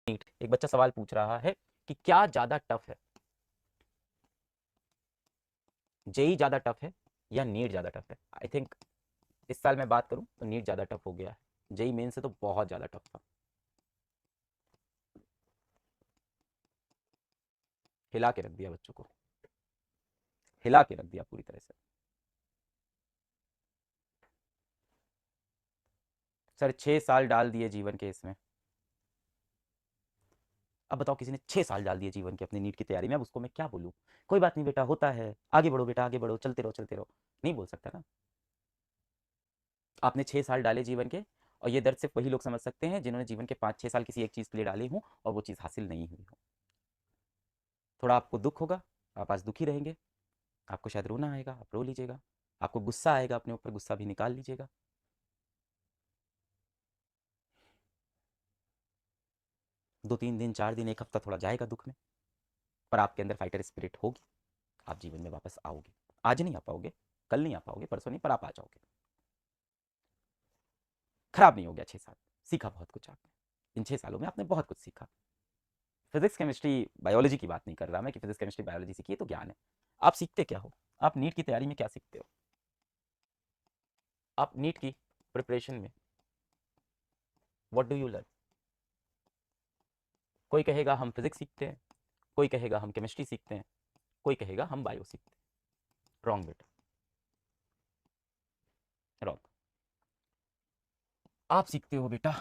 एक बच्चा सवाल पूछ रहा है कि क्या ज्यादा टफ है, जेई ज्यादा टफ है या नीट ज्यादा टफ है। आई थिंक इस साल मैं बात करूं तो नीट ज्यादा टफ हो गया है, जेई मेन से तो बहुत ज्यादा टफ था। हिला के रख दिया बच्चों को, हिला के रख दिया पूरी तरह से। सर 6 साल डाल दिए जीवन के इसमें। अब बताओ किसी ने 6 साल डाल दिए जीवन के अपनी नीट की तैयारी में, अब उसको मैं क्या बोलूं। कोई बात नहीं बेटा, होता है, आगे बढ़ो बेटा आगे बढ़ो, चलते रहो चलते रहो, नहीं बोल सकता ना। आपने 6 साल डाले जीवन के, और ये दर्द सिर्फ वही लोग समझ सकते हैं जिन्होंने जीवन के 5-6 साल किसी एक चीज़ के लिए डाले हों और वो चीज़ हासिल नहीं हुई हो। थोड़ा आपको दुख होगा, आप आज दुखी रहेंगे, आपको शायद रोना आएगा, आप रो लीजिएगा, आपको गुस्सा आएगा अपने ऊपर, गुस्सा भी निकाल लीजिएगा। 2-3 दिन 4 दिन 1 हफ्ता थोड़ा जाएगा दुख में, पर आपके अंदर फाइटर स्पिरिट होगी, आप जीवन में वापस आओगे। आज नहीं आ पाओगे, कल नहीं आ पाओगे, परसों नहीं, पर आप आ जाओगे। खराब नहीं हो गया 6 साल, सीखा बहुत कुछ आपने, इन 6 सालों में आपने बहुत कुछ सीखा। फिजिक्स केमिस्ट्री बायोलॉजी की बात नहीं कर रहा मैं कि फिजिक्स केमिस्ट्री बायोलॉजी सीखी है तो ज्ञान है। आप सीखते क्या हो, आप नीट की तैयारी में क्या सीखते हो, आप नीट की प्रिपरेशन में व्हाट डू यू लर्न। कोई कहेगा हम फिजिक्स सीखते हैं, कोई कहेगा हम केमिस्ट्री सीखते हैं, कोई कहेगा हम बायो सीखते हैं। रॉन्ग बेटा, रॉन्ग। आप सीखते हो बेटा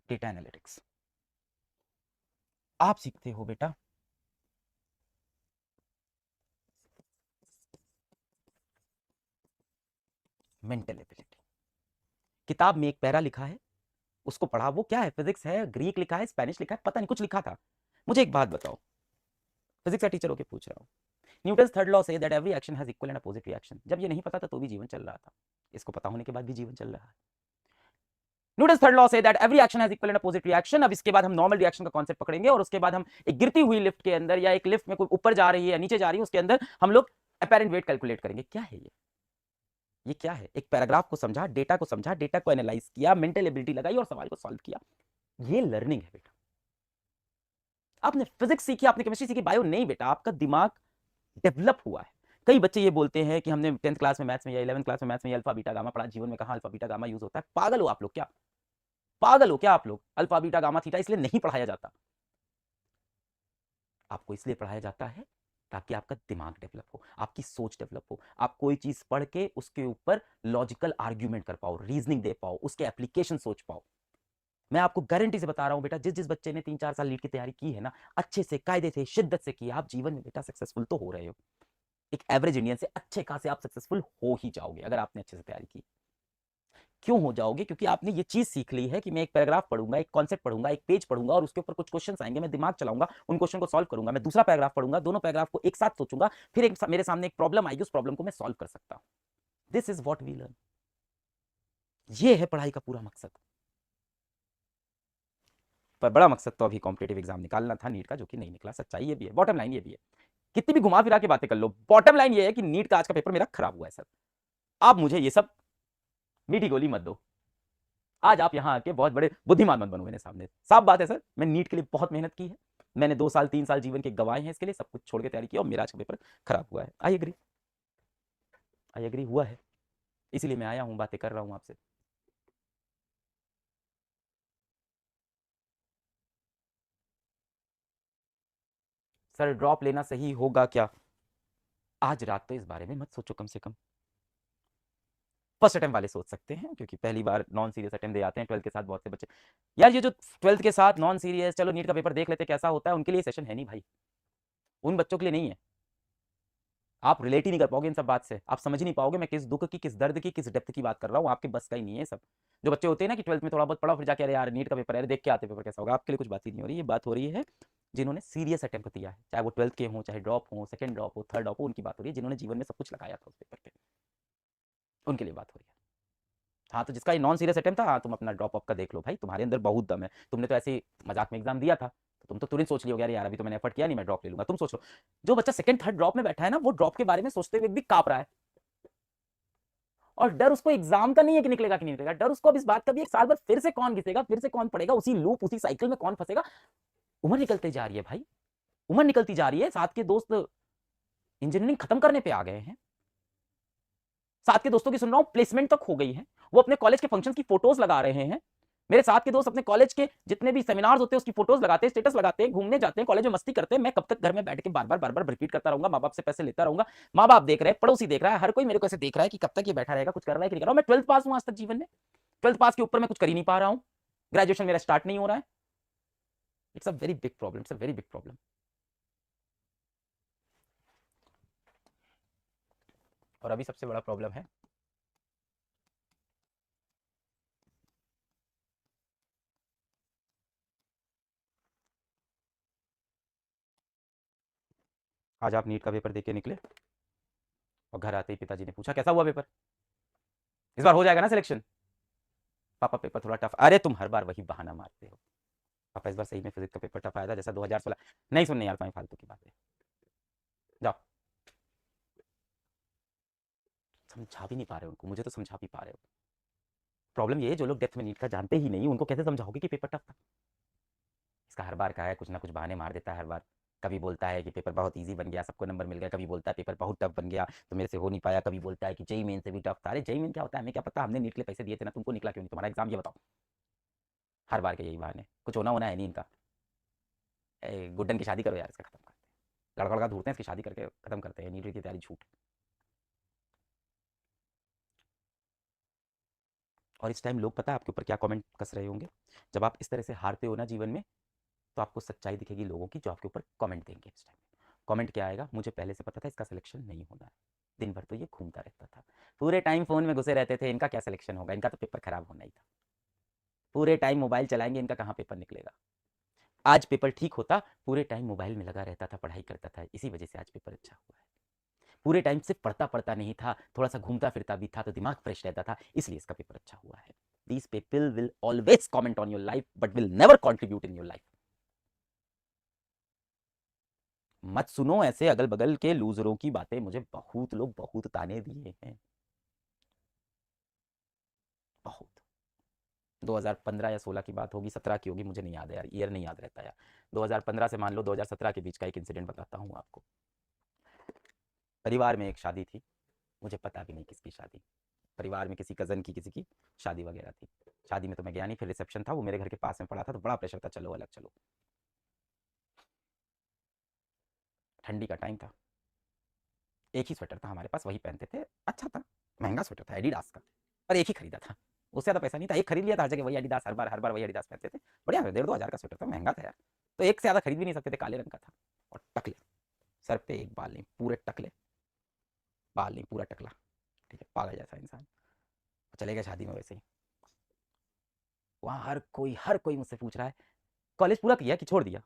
डेटा एनालिटिक्स, आप सीखते हो बेटा मेंटल एबिलिटी। किताब में एक पैरा लिखा है, उसको पढ़ा, वो क्या है, फिजिक्स है, ग्रीक लिखा है, स्पेनिश लिखा है, पता नहीं कुछ लिखा था। मुझे एक बात बताओ, फिजिक्स का टीचर होके पूछ रहा हूँ, Newton's third law say that every action has equal and opposite reaction. जब ये नहीं पता था तो भी जीवन चल रहा था, इसको पता होने के बाद भी जीवन चल रहा है। Newton's third law say that every action has equal and opposite reaction. अब इसके बाद हम नॉर्मल रिएक्शन का कॉन्सेप्ट पकड़ेंगे और उसके बाद हम एक गिरती हुई लिफ्ट के अंदर, या एक लिफ्ट में कोई ऊपर जा रही है या नीचे जा रही है, उसके अंदर हम लोग अपेरेंट वेट कैलकुलेट करेंगे। क्या है ये क्या है। एक पैराग्राफ को समझा, डेटा को एनालाइज किया, मेंटल एबिलिटी लगाई और सवाल को सॉल्व किया। ये लर्निंग है बेटा। आपने फिजिक्स सीखी, आपने केमिस्ट्री सीखी, बायो नहीं बेटा, आपका दिमाग डेवलप हुआ है। कई बच्चे ये बोलते हैं कि हमने 10th क्लास में मैथ्स में या 11th क्लास में मैथ्स में अल्फा बीटा गामा पढ़ा, जीवन में कहां अल्फा बीटा गामा यूज होता है। पागल हो आप लोग क्या, पागल हो क्या आप लोग। अल्फा बीटा गामा थीटा इसलिए नहीं पढ़ाया जाता, आपको इसलिए पढ़ाया जाता है ताकि आपका दिमाग डेवलप हो, आपकी सोच डेवलप हो, आप कोई चीज पढ़ के उसके ऊपर लॉजिकल आर्ग्यूमेंट कर पाओ, रीजनिंग दे पाओ, उसके एप्लीकेशन सोच पाओ। मैं आपको गारंटी से बता रहा हूं बेटा, जिस जिस बच्चे ने 3-4 साल नीट की तैयारी की है ना, अच्छे से कायदे से शिद्दत से की, आप जीवन में बेटा सक्सेसफुल तो हो रहे हो। एक एवरेज इंडियन से अच्छे खासे आप सक्सेसफुल हो ही जाओगे अगर आपने अच्छे से तैयारी की। क्यों हो जाओगे, क्योंकि आपने ये चीज सीख ली है कि मैं एक पैराग्राफ पढ़ूंगा, एक कॉन्सेप्ट पढ़ूंगा, एक पेज पढ़ूंगा और उसके ऊपर कुछ क्वेश्चन आएंगे, मैं दिमाग चलाऊंगा, उन क्वेश्चन को सॉल्व करूंगा, मैं दूसरा पैराग्राफ पढ़ूंगा, दोनों पैराग्राफ को एक साथ सोचूंगा, फिर मेरे सामने एक प्रॉब्लम आएगी, उस प्रॉब्लम को मैं सॉल्व कर सकता हूं। This is what we learn. ये है पढ़ाई का पूरा मकसद। पर बड़ा मकसद तो अभी कॉम्पिटेटिव एग्जाम निकालना था नीट का, जो कि नहीं निकला, सच्चाई ये भी है, बॉटम लाइन ये भी है। कितनी भी घुमा फिरा के बातें कर लो, बॉटम लाइन ये है कि नीट का आज का पेपर मेरा खराब हुआ है सर। आप मुझे ये सब मीठी गोली मत दो, आज आप यहाँ आके बहुत बड़े बुद्धिमान मत बनो मेरे सामने। साफ बात है सर, मैं नीट के लिए बहुत मेहनत की है, मैंने 2 साल 3 साल जीवन के गवाए हैं इसके लिए, सब कुछ छोड़ के तैयारी की और मेरा आज का पेपर खराब हुआ है। आई एग्री हुआ है, इसीलिए मैं आया हूँ, बातें कर रहा हूँ आपसे। सर ड्रॉप लेना सही होगा क्या, आज रात तो इस बारे में मत सोचो, कम से कम फर्स्ट अटेम्प्ट वाले सोच सकते हैं, क्योंकि पहली बार नॉन सीरियस अटेम्प्ट दे आते हैं 12th के साथ बहुत से बच्चे। यार ये जो 12th के साथ नॉन सीरियस, चलो नीट का पेपर देख लेते कैसा होता है, उनके लिए सेशन है नहीं भाई, उन बच्चों के लिए नहीं है। आप रिलेट ही नहीं कर पाओगे इन सब बात से, आप समझ नहीं पाओगे मैं किस दुख की, किस दर्द की, किस डेप्थ की बात कर रहा हूँ, आपके बस का ही नहीं है सब। जो बच्चे होते हैं ना कि 12th में थोड़ा बहुत पढ़ा, फिर जाके अरे यार नीट का पेपर है, देख के आते पेपर कैसा होगा, आपके लिए कुछ बात ही नहीं हो रही। ये बात हो रही है जिन्होंने सीरियस अटेम्प्ट दिया है, चाहे वो 12th के हों, चाहे ड्रॉप हो, सेकंड ड्रॉप हो, थर्ड ड्रॉप हो, उनकी बात हो रही है, जिन्होंने जीवन में सब कुछ लगाया था उस पेपर पे, उनके लिए बात हो रही है। हाँ तो जिसका ये नॉन सीरियस अटेम्प्ट था, हाँ तुम अपना ड्रॉप अप का देख लो भाई, तुम्हारे अंदर बहुत दम है, तुमने तो ऐसे ही मजाक में एग्जाम दिया था, तो तुम तो तुरंत सोच लियोगे यार अभी तो मैंने एफर्ट किया नहीं, मैं ड्रॉप ले लूंगा। तुम सोच लो, जो बच्चा सेकंड थर्ड ड्रॉप में बैठा है ना, वो ड्रॉप के बारे में सोचते हुए भी कांप रहा है, और डर उसको एग्जाम का नहीं है कि निकलेगा कि नहीं निकलेगा, डर उसको अब इस बात का भी एक साल बाद फिर से कौन घिसेगा, फिर से कौन पड़ेगा, उसी लूप उसी साइकिल में कौन फंसेगा। उम्र निकलती जा रही है भाई, उम्र निकलती जा रही है। साथ के दोस्त इंजीनियरिंग खत्म करने पे आ गए हैं, साथ के दोस्तों की सुन रहा हूं प्लेसमेंट तक हो गई है, वो अपने कॉलेज के फंक्शन की फोटोज लगा रहे हैं। मेरे साथ के दोस्त अपने कॉलेज के जितने भी सेमिनार्स होते हैं उसकी फोटोज लगाते हैं, स्टेटस लगाते हैं, घूमने जाते हैं, कॉलेज में मस्ती करते हैं। मैं कब तक घर में बैठ के बार बार रिपीट करता रहूंगा, माँ बाप से पैसे लेता रहूंगा, माँ बाप देख रहे हैं, पड़ोसी देख रहा है, हर कोई मेरे को ऐसे देख रहा है कि कब तक ये बैठा रहेगा, कुछ कर रहा है कि नहीं कर रहा। मैं 12th पास हूं आज तक जीवन में, 12th पास के ऊपर मैं कुछ कर ही नहीं पा रहा हूं, ग्रेजुएशन मेरा स्टार्ट नहीं हो रहा है। It's a very big problem, it's a very big problem. और अभी सबसे बड़ा प्रॉब्लम है आज आप नीट का पेपर दे के निकले और घर आते ही पिताजी ने पूछा कैसा हुआ पेपर, इस बार हो जाएगा ना सिलेक्शन। पापा पेपर थोड़ा टफ, अरे तुम हर बार वही बहाना मारते हो। पापा इस बार सही में फिजिक्स का पेपर टफ आया था जैसा 2016। नहीं सुनने यार तुम्हें फालतू की बातें, जाओ। समझा भी नहीं पा रहे हो उनको, मुझे तो समझा भी पा रहे हो। प्रॉब्लम ये है जो लोग डेप्थ में नीट का जानते ही नहीं उनको कैसे समझाओगे कि पेपर टफ था। इसका हर बार का है, कुछ ना कुछ बहाने मार देता है हर बार। कभी बोलता है कि पेपर बहुत इजी बन गया, सबको नंबर मिल गया, कभी बोलता है पेपर बहुत टफ बन गया तो मेरे से हो नहीं पाया, कभी बोलता है कि जेई मेन से भी टफ था। अरे जेई मेन क्या होता है हमें क्या पता, हमने नीट के लिए पैसे दिए थे ना, तुमको निकला क्यों नहीं तुम्हारा एग्जाम, ये बताओ। हर बार के यही बहाने, कुछ होना होना है नहीं इनका। गुड्डन की शादी करो यार, इसका खत्म करते हैं, लड़का लड़का ढूंढते हैं, इसकी शादी करके खत्म करते हैं, नीट की तैयारी छूट। और इस टाइम लोग पता है आपके ऊपर क्या कमेंट कस रहे होंगे, जब आप इस तरह से हारते हो ना जीवन में, तो आपको सच्चाई दिखेगी लोगों की जो आपके ऊपर कमेंट देंगे इस टाइम। कमेंट क्या आएगा, मुझे पहले से पता था इसका सिलेक्शन नहीं होना है, दिन भर तो ये घूमता रहता था, पूरे टाइम फोन में घुसे रहते थे, इनका क्या सिलेक्शन होगा, इनका तो पेपर खराब होना ही था, पूरे टाइम मोबाइल चलाएंगे, इनका कहाँ पेपर निकलेगा। आज पेपर ठीक होता, पूरे टाइम मोबाइल में लगा रहता था, पढ़ाई करता था, इसी वजह से आज पेपर अच्छा हुआ है। पूरे टाइम सिर्फ पढ़ता पढ़ता नहीं था, थोड़ा सा घूमता फिरता भी था, तो दिमाग फ्रेश रहता था, इसलिए इसका पेपर अच्छा हुआ है। These people will always comment on your life but will never contribute in your life. मत सुनो ऐसे अगल बगल के लूजरों की बातें, मुझे बहुत लोग बहुत ताने दिए हैं, बहुत। 2015 या 16 की बात होगी, 17 की होगी, मुझे नहीं याद है यार, ईयर नहीं याद रहता यार। 2015 से मान लो 2017 के बीच का एक इंसिडेंट बताता हूँ आपको। परिवार में एक शादी थी, मुझे पता भी नहीं किसकी शादी, परिवार में किसी कज़न की किसी की शादी वगैरह थी। शादी में तो मैं गया नहीं, फिर रिसेप्शन था, वो मेरे घर के पास में पड़ा था, तो बड़ा प्रेशर था, चलो अलग चलो। ठंडी का टाइम था, एक ही स्वेटर था हमारे पास, वही पहनते थे, अच्छा था, महंगा स्वेटर था एडिडास का, पर एक ही खरीदा था, उससे ज़्यादा पैसा नहीं था, एक खरीद लिया था, हर जगह वही एडिडास, हर बार वही एडिडास पहनते थे। बढ़िया था, 1,500-2,000 का स्वेटर था, महंगा था यार, तो एक से ज़्यादा खरीद भी नहीं सकते थे, काले रंग का था। और टकले, सर पे एक बाल नहीं, पूरे टकले, बाल नहीं पूरा टकला, ठीक है, पागल जैसा इंसान। चले गए शादी में वैसे ही, वहाँ हर कोई मुझसे पूछ रहा है कॉलेज पूरा किया कि छोड़ दिया,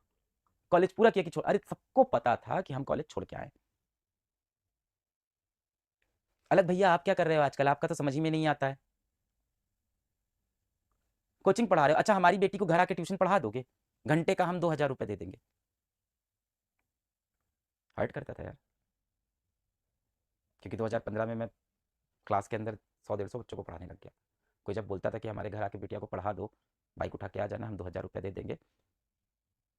कॉलेज पूरा किया कि छोड़, अरे सबको पता था कि हम कॉलेज छोड़ के आए। अलग भैया आप क्या कर रहे हो आजकल, आपका तो समझ ही में नहीं आता है, कोचिंग पढ़ा रहे हो, अच्छा हमारी बेटी को घर आके ट्यूशन पढ़ा दोगे, घंटे का हम 2,000 रुपये दे देंगे। हर्ट करता था यार, क्योंकि 2015 में मैं क्लास के अंदर 100-150 बच्चों को पढ़ाने लग गया। कोई जब बोलता था कि हमारे घर आके बेटिया को पढ़ा दो, बाइक उठा के आ जाना, हम 2,000 रुपये दे देंगे,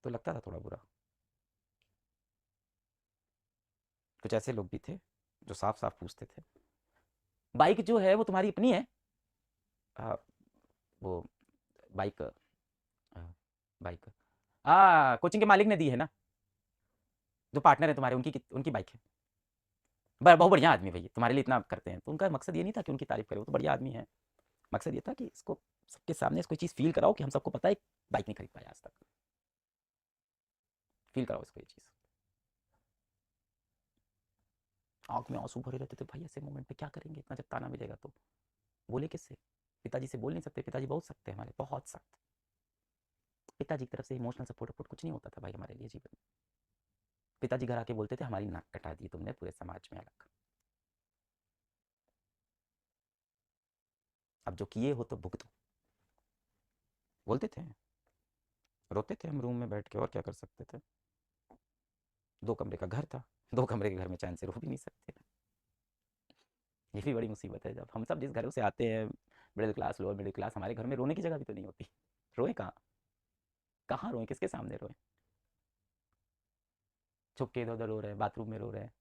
तो लगता था थोड़ा बुरा। कुछ ऐसे लोग भी थे जो साफ साफ पूछते थे बाइक जो है वो तुम्हारी अपनी है, आ, वो बाइक, बाइक कोचिंग के मालिक ने दी है ना, जो पार्टनर है तुम्हारे, उनकी उनकी बाइक है। बहुत बढ़िया आदमी भैया, तुम्हारे लिए इतना करते हैं, तो उनका मकसद ये नहीं था कि उनकी तारीफ करे, वो तो बढ़िया आदमी है, मकसद ये था कि इसको सबके सामने इसको चीज़ फील कराओ कि हम सबको पता है बाइक नहीं खरीद पाया आज तक, फील कराओ इसको ये चीज़। आंख में आंसू भरे रहते थे भाई, ऐसे मोमेंट पे क्या करेंगे इतना जब ताना मिलेगा तो, बोले किससे, पिताजी से बोल नहीं सकते, पिताजी बहुत सख्त है हमारे, बहुत सख्त। पिताजी की तरफ से इमोशनल सपोर्ट वपोर्ट कुछ नहीं होता था भाई हमारे लिए जीवन में। पिताजी घर आके बोलते थे हमारी नाक कटा दी तुमने पूरे समाज में अलग, अब जो किए हो तो भुगतो, बोलते थे। रोते थे हम रूम में बैठ के, और क्या कर सकते थे, 2 कमरे का घर था, 2 कमरे के घर में चैन से रो भी नहीं सकते थे। ये भी बड़ी मुसीबत है, जब हम सब जिस घरों से आते हैं, middle class, lower middle class, हमारे घर में रोने की जगह भी तो नहीं होती। रोए कहाँ? कहाँ रोए, किसके सामने रोए? छुप के इधर उधर रो रहे हैं, बाथरूम में रो रहे हैं,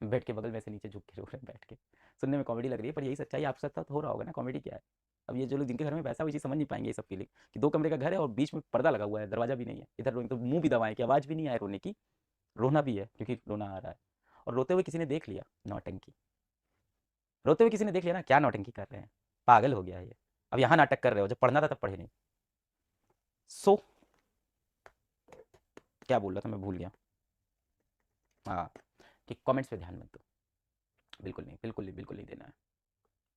बेड के बगल में से नीचे झुक के रो रहे हैं बैठ के। सुनने में कॉमेडी लग रही है, पर यही सच्चाई आपके साथ तो हो रहा होगा ना, कॉमेडी क्या है? अब ये जो लोग जिनके घर में पैसा, वो चीज़ समझ नहीं पाएंगे ये सब फीलिंग, कि 2 कमरे का घर है और बीच में पर्दा लगा हुआ है, दरवाजा भी नहीं है, इधर रोएंगे तो मुंह भी दबाएं कि आवाज़ भी नहीं आए रोने की, रोना भी है क्योंकि रोना आ रहा है। और रोते हुए किसी ने देख लिया, नौटंकी, रोते हुए किसी ने देख लिया ना, क्या नौटंकी कर रहे हैं, पागल हो गया है ये। अब यहाँ नाटक कर रहे हो, जब पढ़ना था तब पढ़े नहीं। सो क्या बोल रहा था, मैं भूल गया। हाँ, कि कमेंट्स पे ध्यान मत दो, बिल्कुल नहीं, बिल्कुल नहीं, बिल्कुल नहीं देना है,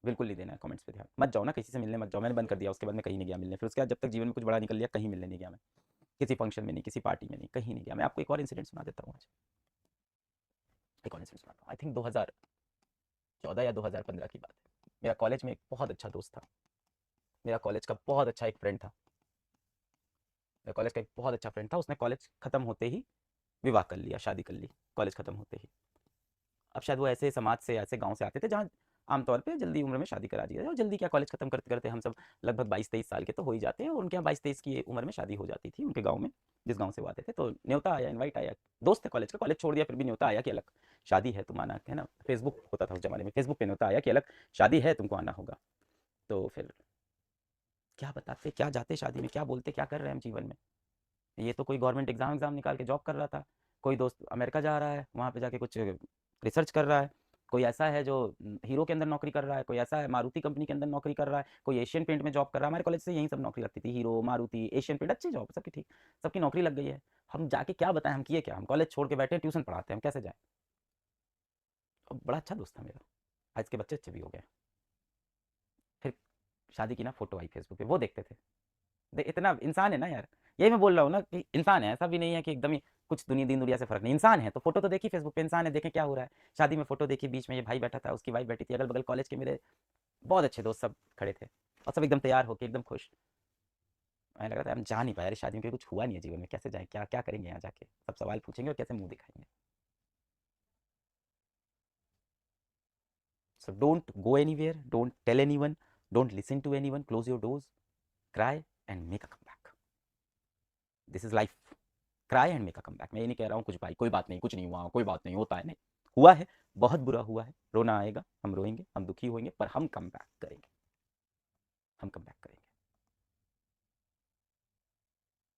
बिल्कुल नहीं देना है कमेंट्स पे ध्यान। मत जाओ ना, किसी से मिलने मत जाओ, मैंने बंद कर दिया, उसके बाद मैं कहीं नहीं गया मिलने, फिर उसके बाद जब तक जीवन में कुछ बड़ा निकल लिया, कहीं मिलने नहीं गया मैं, किसी फंक्शन में नहीं, किसी पार्टी में नहीं, कहीं नहीं गया मैं। आपको एक और इंसिडेंट सुना देता हूँ आज, एक और इंसिडेंट सुनाता हूँ। आई थिंक 2014 या 2015 की बात है। मेरा कॉलेज में एक बहुत अच्छा दोस्त था, मेरा कॉलेज का बहुत अच्छा एक फ्रेंड था, मेरा कॉलेज का एक बहुत अच्छा फ्रेंड था। उसने कॉलेज खत्म होते ही विवाह कर लिया, शादी कर ली, कॉलेज खत्म होते ही। अब शायद वो ऐसे समाज से, ऐसे गांव से आते थे जहाँ आमतौर पे जल्दी उम्र में शादी करा दी जाती है, और जल्दी क्या, कॉलेज खत्म करते करते हम सब लगभग 22-23 साल के तो हो ही जाते हैं, और उनके यहाँ 22-23 की उम्र में शादी हो जाती थी उनके गांव में, जिस गांव से वो आते थे। तो न्योता आया, इनवाइट आया, दोस्त है कॉलेज का, कॉलेज छोड़ दिया फिर भी न्योता आया कि अलग शादी है, तुम आना है ना। फेसबुक होता था उस जमाने में, फेसबुक पे न्योता आया कि अलग शादी है, तुमको आना होगा। तो फिर क्या बताते, क्या जाते शादी में, क्या बोलते, क्या कर रहे हैं हम जीवन में। ये तो कोई गवर्नमेंट एग्जाम एग्जाम निकाल के जॉब कर रहा था, कोई दोस्त अमेरिका जा रहा है, वहाँ पे जाके कुछ रिसर्च कर रहा है, कोई ऐसा है जो हीरो के अंदर नौकरी कर रहा है, कोई ऐसा है मारुति कंपनी के अंदर नौकरी कर रहा है, कोई एशियन पेंट में जॉब कर रहा है। हमारे कॉलेज से यही सब नौकरी लगती थी, हीरो, मारुति, एशियन पेंट, अच्छी जॉब सबकी, ठीक, सबकी नौकरी लग गई है। हम जाके क्या बताएं, हम किए क्या, हम कॉलेज छोड़ के बैठे हैं, ट्यूशन पढ़ाते हैं, हम कैसे जाएं। और बड़ा अच्छा दोस्त था मेरा, आज के बच्चे अच्छे भी हो गए। फिर शादी की ना फोटो आई फेसबुक पे, वो देखते थे, इतना इंसान है ना यार, यही मैं बोल रहा हूँ ना कि इंसान है, ऐसा भी नहीं है कि एकदम ही कुछ दुनिया दिन दुनिया से फर्क नहीं, इंसान है। तो फोटो तो देखी फेसबुक पे, इंसान है, देखें क्या हो रहा है। शादी में फोटो देखी, बीच में ये भाई बैठा था, उसकी वाइफ बैठी थी, अगल बगल कॉलेज के मेरे बहुत अच्छे दोस्त सब खड़े थे, और सब एकदम तैयार होकर एकदम खुश। मैं लग रहा था हम जा नहीं पाए यार शादी में, कुछ हुआ नहीं है जीवन में, कैसे जाए, क्या क्या करेंगे यहाँ जाके, सब सवाल पूछेंगे और कैसे मुंह दिखाएंगे। So don't go anywhere, don't tell anyone, don't listen to anyone, close your doors, cry and make a comeback. This is life, cry and make a comeback. मैं ये नहीं कह रहा हूँ कुछ भाई कोई बात नहीं, कुछ नहीं हुआ, कोई बात नहीं, होता है, नहीं हुआ है, बहुत बुरा हुआ है, रोना आएगा, हम रोएंगे, हम दुखी होंगे, पर हम कम बैक करेंगे, हम कम बैक करेंगे।